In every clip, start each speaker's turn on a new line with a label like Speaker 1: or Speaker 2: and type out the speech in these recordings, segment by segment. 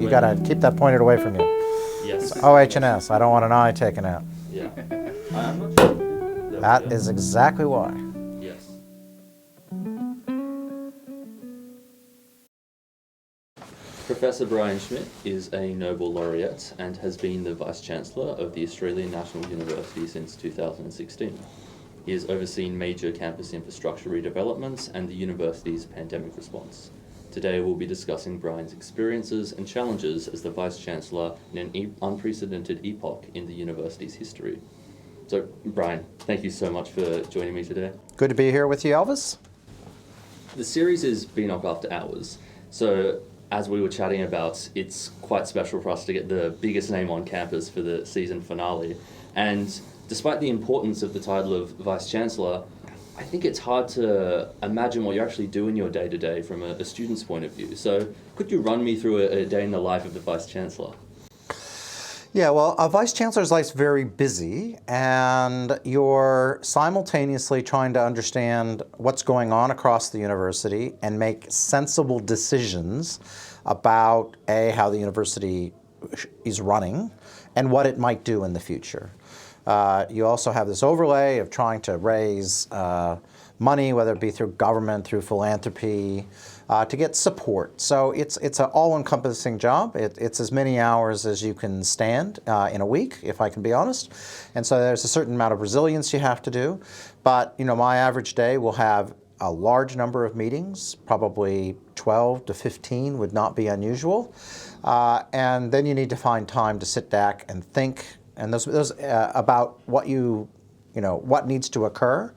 Speaker 1: You got to keep that pointed away from you.
Speaker 2: Yes.
Speaker 1: It's OH&S. I don't want an eye taken out.
Speaker 2: Yeah. I'm not sure.
Speaker 1: That is exactly why.
Speaker 2: Yes. Professor Brian Schmidt is a Nobel Laureate and has been the Vice-Chancellor of the Australian National University since 2016. He has overseen major campus infrastructure redevelopments and the university's pandemic response. Today we'll be discussing Brian's experiences and challenges as the Vice-Chancellor in an unprecedented epoch in the university's history. So, Brian, thank you so much for joining me today.
Speaker 1: Good to be here with you, Elvis.
Speaker 2: The series has been up after hours, so as we were chatting about, it's quite special for us to get the biggest name on campus for the season finale. And despite the importance of the title of Vice-Chancellor, I think it's hard to imagine what you actually do in your day-to-day from a student's point of view. So could you run me through a day in the life of the Vice-Chancellor?
Speaker 1: Yeah, well, a Vice-Chancellor's life's very busy, and you're simultaneously trying to understand what's going on across the university and make sensible decisions about, A, how the university is running and what it might do in the future. You also have this overlay of trying to raise money, whether it be through government, through philanthropy, to get support. So it's an all-encompassing job. It's as many hours as you can stand in a week, if I can be honest. And so there's a certain amount of resilience you have to do. But my average day will have a large number of meetings, probably 12 to 15 would not be unusual. And then you need to find time to sit back and think and those about what what needs to occur.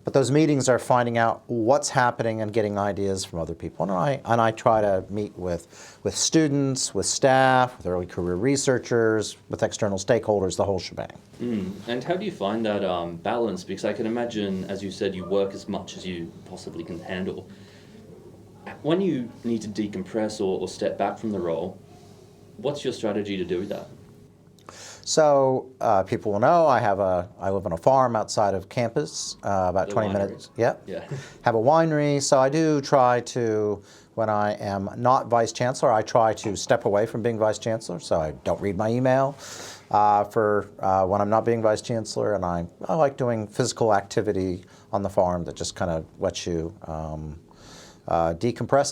Speaker 1: But those meetings are finding out what's happening and getting ideas from other people. And I try to meet with students, with staff, with early career researchers, with external stakeholders, the whole shebang.
Speaker 2: And how do you find that balance? Because I can imagine, as you said, you work as much as you possibly can handle. When you need to decompress or step back from the role, what's your strategy to do that?
Speaker 1: So people will know I live on a farm outside of campus, about
Speaker 2: The
Speaker 1: 20
Speaker 2: winery.
Speaker 1: minutes. Yeah.
Speaker 2: Have
Speaker 1: a winery. So I do try to, when I am not Vice Chancellor, I try to step away from being Vice Chancellor. So I don't read my email for when I'm not being Vice Chancellor, and I like doing physical activity on the farm that just kind of lets you decompress.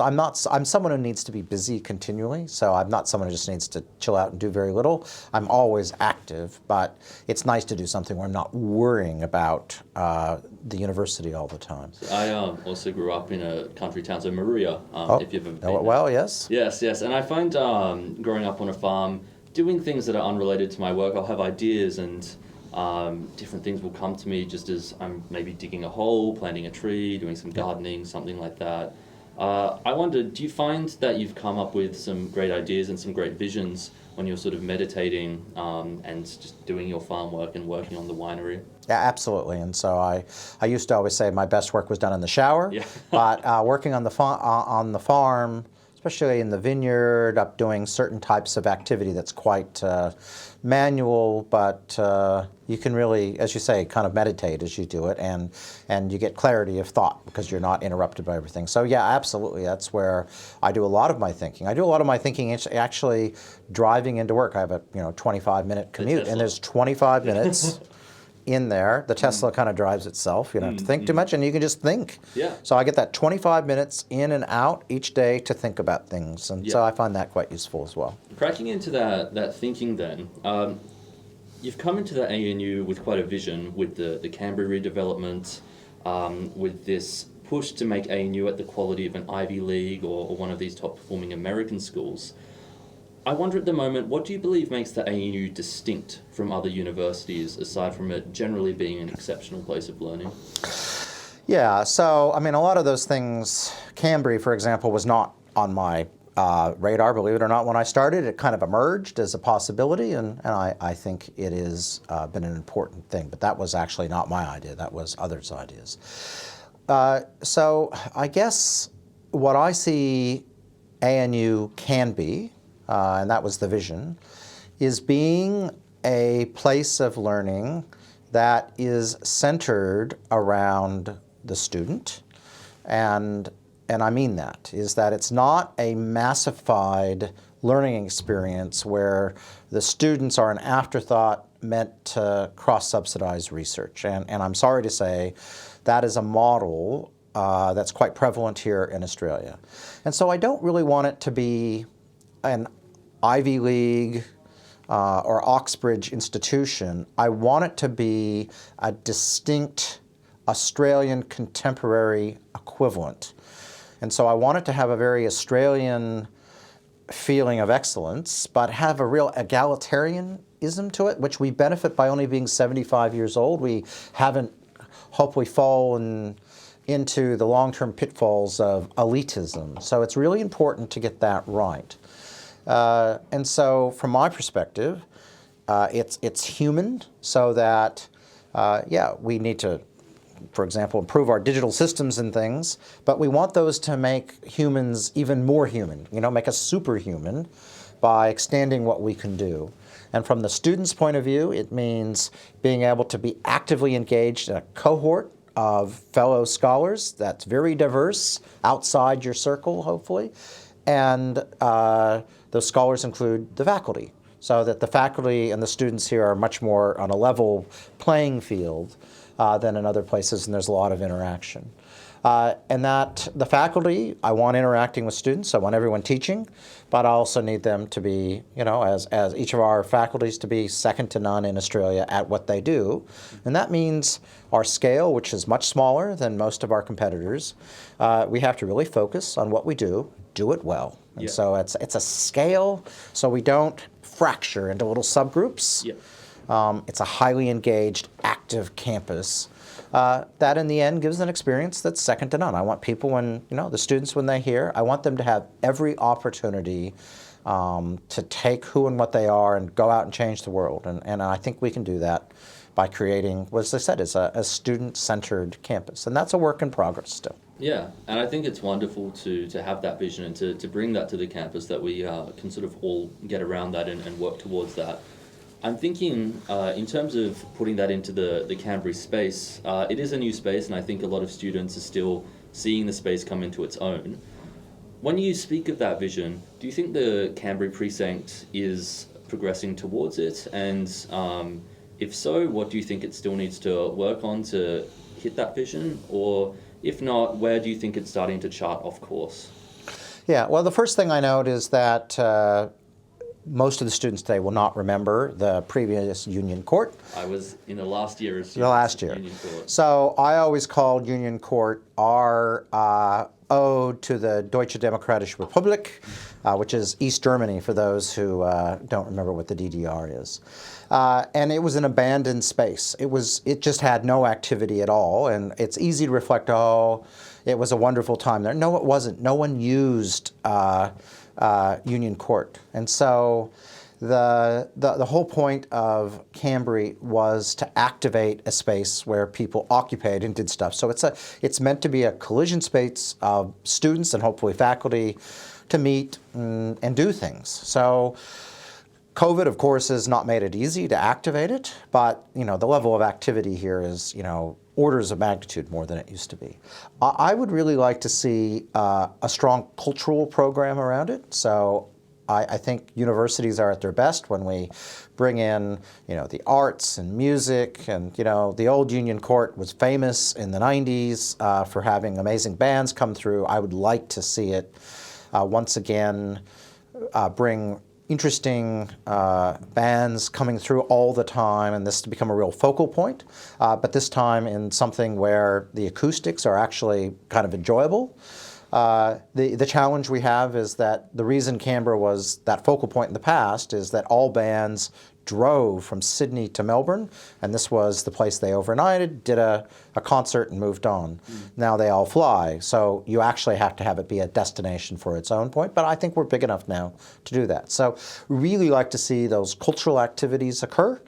Speaker 1: I'm someone who needs to be busy continually, so I'm not someone who just needs to chill out and do very little. I'm always active, but it's nice to do something where I'm not worrying about the university all the time.
Speaker 2: I also grew up in a country town, so Maria, if you've ever been there.
Speaker 1: Well, yes.
Speaker 2: Yes, and I find growing up on a farm, doing things that are unrelated to my work, I'll have ideas and different things will come to me just as I'm maybe digging a hole, planting a tree, doing some gardening, something like that. I wonder, do you find that you've come up with some great ideas and some great visions when you're sort of meditating and just doing your farm work and working on the winery?
Speaker 1: Yeah, absolutely. And so I used to always say my best work was done in the shower.
Speaker 2: Yeah.
Speaker 1: But working on the farm, especially in the vineyard, up doing certain types of activity that's quite manual, but you can really, as you say, kind of meditate as you do it, and you get clarity of thought because you're not interrupted by everything. So yeah, absolutely, that's where I do a lot of my thinking. I do a lot of my thinking actually driving into work. I have a 25-minute commute, and there's 25 minutes in there. The Tesla kind of drives itself. You don't have to think too much, and you can just think.
Speaker 2: Yeah.
Speaker 1: So I get that 25 minutes in and out each day to think about things, and so I find that quite useful as well.
Speaker 2: Cracking into that thinking then, you've come into the ANU with quite a vision with the Canberra redevelopment, with this push to make ANU at the quality of an Ivy League or one of these top performing American schools. I wonder at the moment, what do you believe makes the ANU distinct from other universities, aside from it generally being an exceptional place of learning?
Speaker 1: Yeah, so, I mean, a lot of those things, Canberra, for example, was not on my radar, believe it or not, when I started. It kind of emerged as a possibility, and I think it has been an important thing. But that was actually not my idea. That was others' ideas. So I guess what I see ANU can be, and that was the vision, is being a place of learning that is centered around the student. And I mean that, is that it's not a massified learning experience where the students are an afterthought meant to cross-subsidize research. And I'm sorry to say that is a model that's quite prevalent here in Australia. And so I don't really want it to be an Ivy League or Oxbridge institution. I want it to be a distinct Australian contemporary equivalent. And so I want it to have a very Australian feeling of excellence, but have a real egalitarianism to it, which we benefit by only being 75 years old. We haven't hopefully fallen into the long-term pitfalls of elitism. So it's really important to get that right. And so from my perspective, it's human, so that, we need to, for example, improve our digital systems and things, but we want those to make humans even more human, make us superhuman by extending what we can do. And from the student's point of view, it means being able to be actively engaged in a cohort of fellow scholars that's very diverse outside your circle, hopefully. And those scholars include the faculty, so that the faculty and the students here are much more on a level playing field than in other places, and there's a lot of interaction. And that the faculty, I want interacting with students, I want everyone teaching, but I also need them to be, as each of our faculties, to be second to none in Australia at what they do. And that means our scale, which is much smaller than most of our competitors, we have to really focus on what we do it well. And so it's a scale, so we don't fracture into little subgroups. It's a highly engaged, active campus that in the end gives an experience that's second to none. I want people the students when they're here, I want them to have every opportunity to take who and what they are and go out and change the world. And I think we can do that by creating, as I said, is a student-centered campus. And that's a work in progress still.
Speaker 2: Yeah, and I think it's wonderful to have that vision and to bring that to the campus, that we can sort of all get around that and work towards that. I'm thinking in terms of putting that into the Canberra space, it is a new space, and I think a lot of students are still seeing the space come into its own. When you speak of that vision, do you think the Canberra precinct is progressing towards it? And if so, what do you think it still needs to work on to hit that vision? Or if not, where do you think it's starting to chart off course?
Speaker 1: Yeah, well, the first thing I note is that most of the students today will not remember the previous Union Court.
Speaker 2: I was in the last year of
Speaker 1: the last year.
Speaker 2: Union Court.
Speaker 1: So I always called Union Court our ode to the Deutsche Demokratische Republik, which is East Germany for those who don't remember what the DDR is. And it was an abandoned space. It just had no activity at all, and it's easy to reflect, it was a wonderful time there. No, it wasn't. No one used Union Court. And so the whole point of Canberra was to activate a space where people occupied and did stuff. So it's meant to be a collision space of students and hopefully faculty to meet and do things. So COVID, of course, has not made it easy to activate it, but the level of activity here is orders of magnitude more than it used to be. I would really like to see a strong cultural program around it. So I think universities are at their best when we bring in, the arts and music, and the old Union Court was famous in the 90s for having amazing bands come through. I would like to see it once again bring interesting bands coming through all the time, and this to become a real focal point, but this time in something where the acoustics are actually kind of enjoyable. The challenge we have is that the reason Canberra was that focal point in the past is that all bands drove from Sydney to Melbourne, and this was the place they overnighted, did a concert and moved on. Now they all fly, so you actually have to have it be a destination for its own point, but I think we're big enough now to do that. So really like to see those cultural activities occur,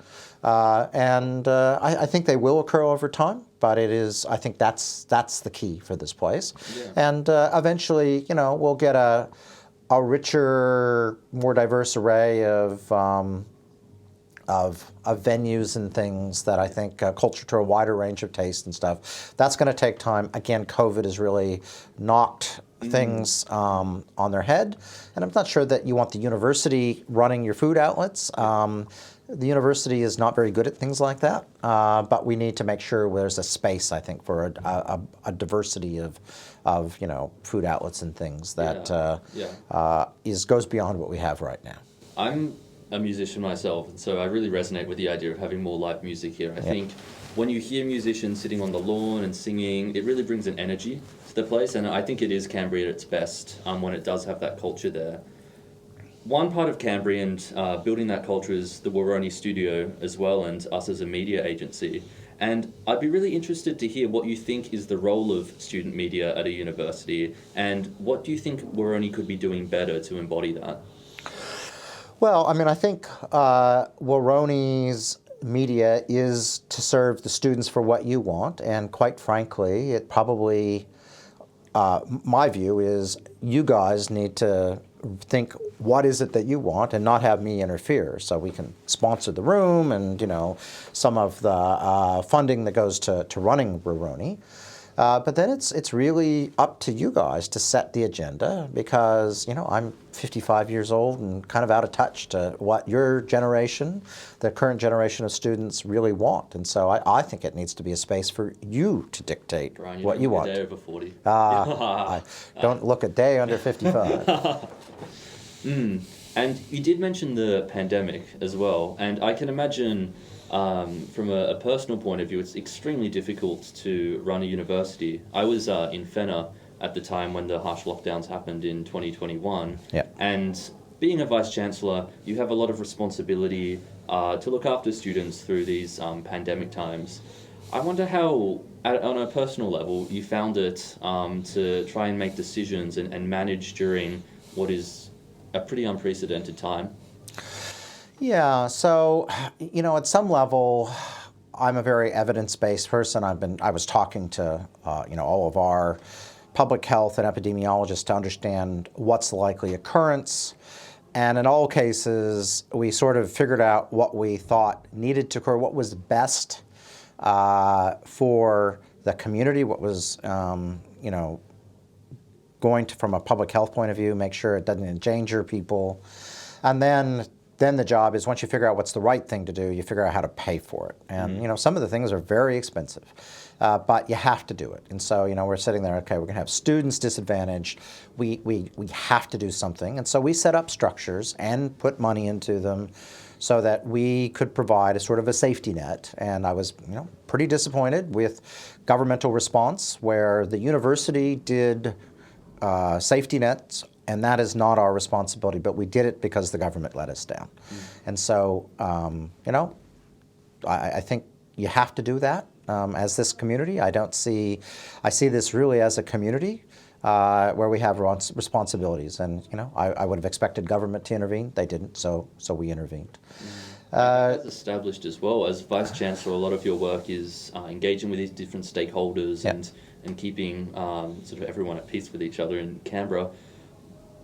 Speaker 1: and I think they will occur over time, but I think that's the key for this place. Yeah. And eventually, we'll get a richer, more diverse array of venues and things that I think culture to a wider range of taste and stuff. That's going to take time. Again, COVID has really knocked things on their head. And I'm not sure that you want the university running your food outlets. The university is not very good at things like that, but we need to make sure there's a space, I think, for a diversity of food outlets and things that goes beyond what we have right now.
Speaker 2: I'm a musician myself, and so I really resonate with the idea of having more live music here. I think when you hear musicians sitting on the lawn and singing, it really brings an energy to the place, and I think it is Canberra at its best when it does have that culture there. One part of Canberra and building that culture is the Waroni studio as well, and us as a media agency. And I'd be really interested to hear what you think is the role of student media at a university, and what do you think Waroni could be doing better to embody that?
Speaker 1: Well, I mean, I think Waroni's media is to serve the students for what you want, and quite frankly, it probably, my view is you guys need to think what is it that you want and not have me interfere, so we can sponsor the room and some of the funding that goes to running Waroni. But then it's really up to you guys to set the agenda, because I'm 55 years old and kind of out of touch to what your generation, the current generation of students, really want. And so I think it needs to be a space for you to dictate
Speaker 2: Brian,
Speaker 1: what you want.
Speaker 2: A day over 40.
Speaker 1: I don't look a day under 55.
Speaker 2: And you did mention the pandemic as well, and I can imagine from a personal point of view, it's extremely difficult to run a university. I was in Fenner at the time when the harsh lockdowns happened in 2021.
Speaker 1: Yeah.
Speaker 2: And being a Vice-Chancellor, you have a lot of responsibility to look after students through these pandemic times. I wonder how, on a personal level, you found it to try and make decisions and manage during what is a pretty unprecedented time.
Speaker 1: Yeah, so, at some level, I'm a very evidence-based person. I was talking to, all of our public health and epidemiologists to understand what's the likely occurrence. And in all cases, we sort of figured out what we thought needed to occur, what was best for the community, what was, going to, from a public health point of view, make sure it doesn't endanger people. And then the job is, once you figure out what's the right thing to do, you figure out how to pay for it. And some of the things are very expensive, but you have to do it. And so we're sitting there, okay, we're going to have students disadvantaged. We have to do something. And so we set up structures and put money into them so that we could provide a sort of a safety net. And I was pretty disappointed with governmental response, where the university did safety nets, and that is not our responsibility, but we did it because the government let us down. And so, I think you have to do that as this community. I see this really as a community where we have responsibilities, and I would have expected government to intervene. They didn't, so we intervened.
Speaker 2: As established as well, as Vice-Chancellor, a lot of your work is engaging with these different stakeholders and keeping sort of everyone at peace with each other in Canberra.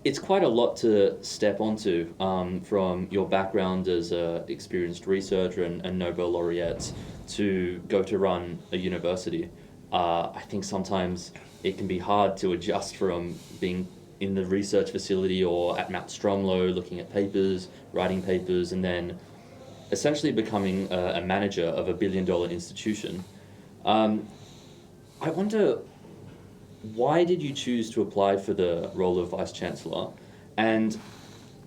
Speaker 2: It's quite a lot to step onto from your background as an experienced researcher and Nobel Laureate to go to run a university. I think sometimes it can be hard to adjust from being in the research facility or at Mount Stromlo looking at papers, writing papers, and then essentially becoming a manager of $1 billion institution. I wonder, why did you choose to apply for the role of Vice-Chancellor? And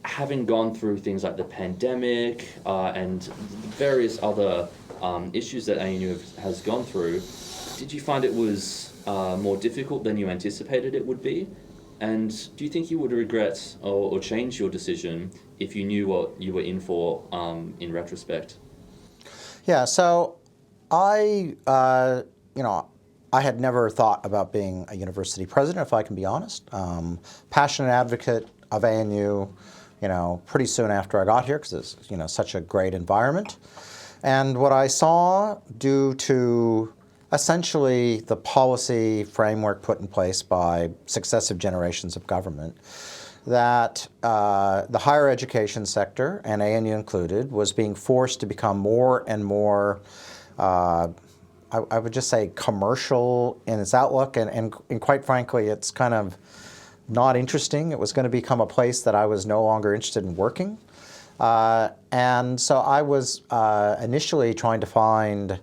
Speaker 2: having gone through things like the pandemic and various other issues that ANU has gone through, did you find it was more difficult than you anticipated it would be? And do you think you would regret or change your decision if you knew what you were in for in retrospect?
Speaker 1: Yeah, so I had never thought about being a university president, if I can be honest. Passionate advocate of ANU, pretty soon after I got here, because it's, such a great environment. And what I saw, due to essentially the policy framework put in place by successive generations of government, that the higher education sector, and ANU included, was being forced to become more and more, I would just say, commercial in its outlook, and quite frankly, it's kind of not interesting. It was going to become a place that I was no longer interested in working. And so I was initially trying to find,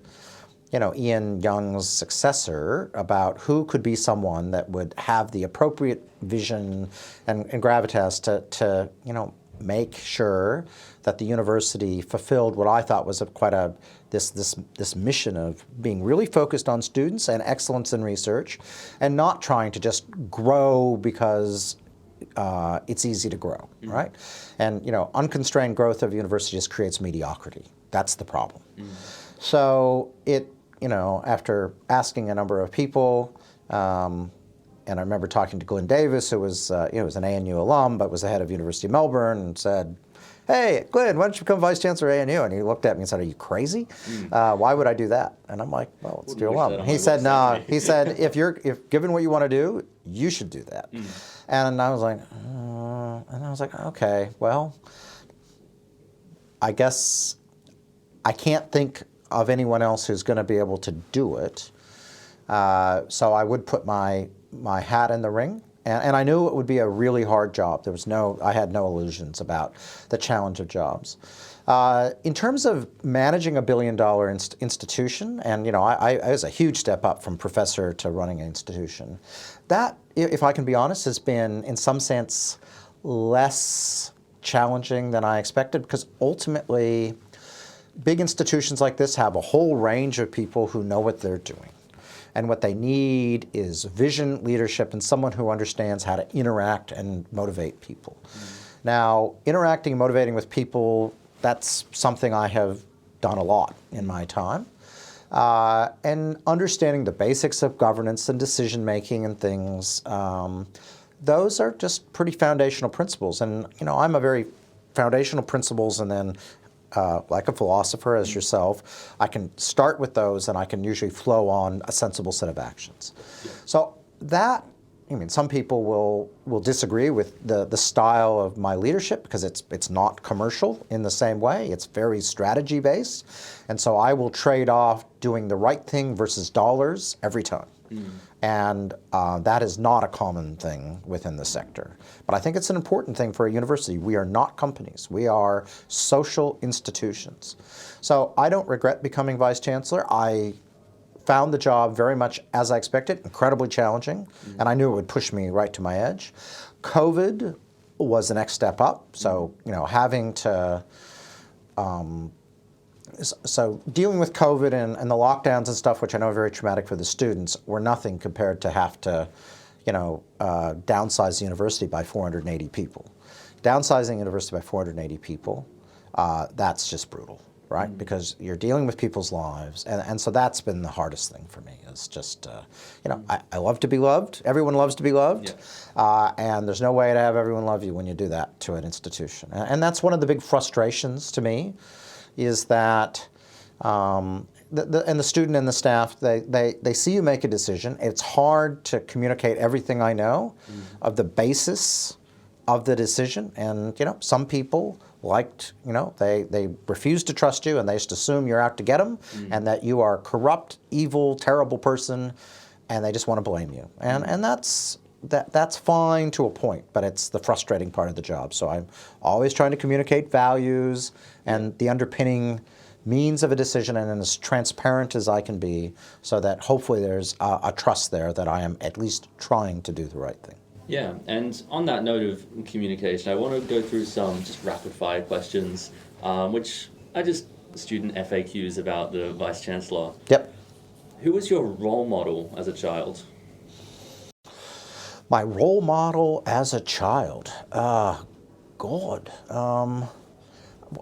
Speaker 1: Ian Young's successor, about who could be someone that would have the appropriate vision and gravitas to make sure that the university fulfilled what I thought was this mission of being really focused on students and excellence in research, and not trying to just grow because it's easy to grow, right? And unconstrained growth of university just creates mediocrity. That's the problem. So after asking a number of people, and I remember talking to Glenn Davis, who was was an ANU alum, but was the head of University of Melbourne, and said, "Hey, Glenn, why don't you become vice chancellor at ANU?" And he looked at me and said, "Are you crazy? Why would I do that?" And I'm like, "Well, it's your alum." He said, "No." He said, "If given what you want to do, you should do that." And I was like, "Okay, well, I guess I can't think of anyone else who's going to be able to do it." So I would put my hat in the ring, and I knew it would be a really hard job. I had no illusions about the challenge of jobs. In terms of managing a billion-dollar institution, and I was a huge step up from professor to running an institution. That, if I can be honest, has been in some sense less challenging than I expected, because ultimately big institutions like this have a whole range of people who know what they're doing. And what they need is vision, leadership, and someone who understands how to interact and motivate people. Now, interacting and motivating with people, that's something I have done a lot in my time. And understanding the basics of governance and decision-making and things, those are just pretty foundational principles. And, I'm a very foundational principles, and then like a philosopher as yourself, I can start with those, and I can usually flow on a sensible set of actions. So that, some people will disagree with the style of my leadership, because it's not commercial in the same way. It's very strategy based, and so I will trade off doing the right thing versus dollars every time. And that is not a common thing within the sector. But I think it's an important thing for a university. We are not companies. We are social institutions. So I don't regret becoming vice chancellor. I found the job very much as I expected, incredibly challenging, and I knew it would push me right to my edge. COVID was the next step up. So, having to... So dealing with COVID and the lockdowns and stuff, which I know are very traumatic for the students, were nothing compared to have to, downsize the university by 480 people. Downsizing the university by 480 people, that's just brutal, right? Because you're dealing with people's lives, and so that's been the hardest thing for me. Is just, I love to be loved. Everyone loves to be loved, and there's no way to have everyone love you when you do that to an institution. And that's one of the big frustrations to me. Is that the student and the staff, they see you make a decision. It's hard to communicate everything I know of the basis of the decision. And, some people they refuse to trust you, and they just assume you're out to get them, and that you are a corrupt, evil, terrible person, and they just want to blame you. And that's fine to a point, but it's the frustrating part of the job. So I'm always trying to communicate values and the underpinning means of a decision, and as transparent as I can be, so that hopefully there's a trust there that I am at least trying to do the right thing.
Speaker 2: Yeah, and on that note of communication, I want to go through some just rapid-fire questions, which are just student FAQs about the Vice Chancellor.
Speaker 1: Yep.
Speaker 2: Who was your role model as a child?
Speaker 1: My role model as a child? God.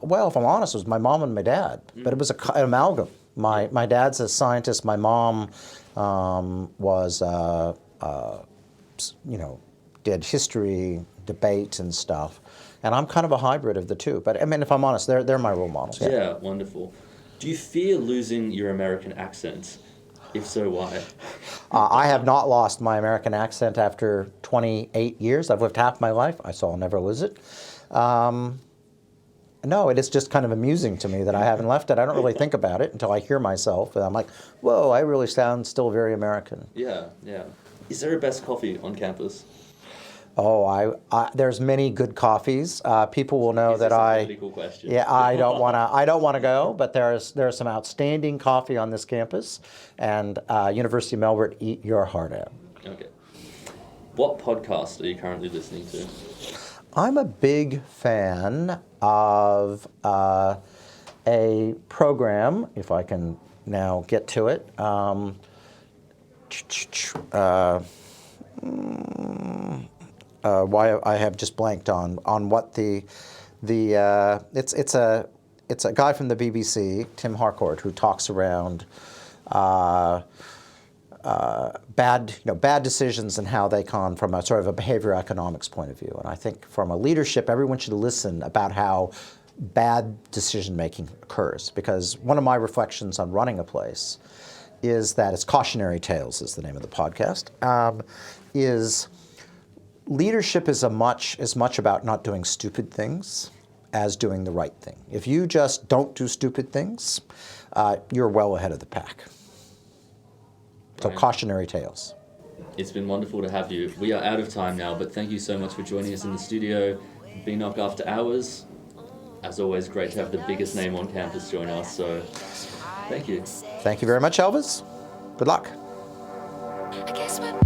Speaker 1: Well, if I'm honest, it was my mom and my dad, but it was an amalgam. My dad's a scientist. My mom was, did history, debate, and stuff. And I'm kind of a hybrid of the two. But if I'm honest, they're my role models.
Speaker 2: Yeah, wonderful. Do you fear losing your American accent? If so, why?
Speaker 1: I have not lost my American accent after 28 years. I've lived half my life, so I'll never lose it. No, it is just kind of amusing to me that I haven't left it. I don't really think about it until I hear myself, and I'm like, whoa, I really sound still very American.
Speaker 2: Yeah. Is there a best coffee on campus?
Speaker 1: Oh, there's many good coffees. People will know
Speaker 2: Is
Speaker 1: that
Speaker 2: this a
Speaker 1: I.
Speaker 2: political question?
Speaker 1: Yeah, I don't want to. I don't want to go, but there's some outstanding coffee on this campus, and University of Melbourne, eat your heart out.
Speaker 2: Okay. What podcast are you currently listening to?
Speaker 1: I'm a big fan of a program, if I can now get to it. Why I have just blanked on what it's a guy from the BBC, Tim Harcourt, who talks around bad decisions and how they come from a sort of a behavioral economics point of view. And I think from a leadership, everyone should listen about how bad decision making occurs, because one of my reflections on running a place is that it's Cautionary Tales is the name of the podcast. Is leadership is as much about not doing stupid things as doing the right thing. If you just don't do stupid things, you're well ahead of the pack. So
Speaker 2: Right.
Speaker 1: Cautionary Tales.
Speaker 2: It's been wonderful to have you. We are out of time now, but thank you so much for joining us in the studio. BNOC After Hours. As always, great to have the biggest name on campus join us, so thank you.
Speaker 1: Thank you very much, Elvis. Good luck.
Speaker 3: I guess we're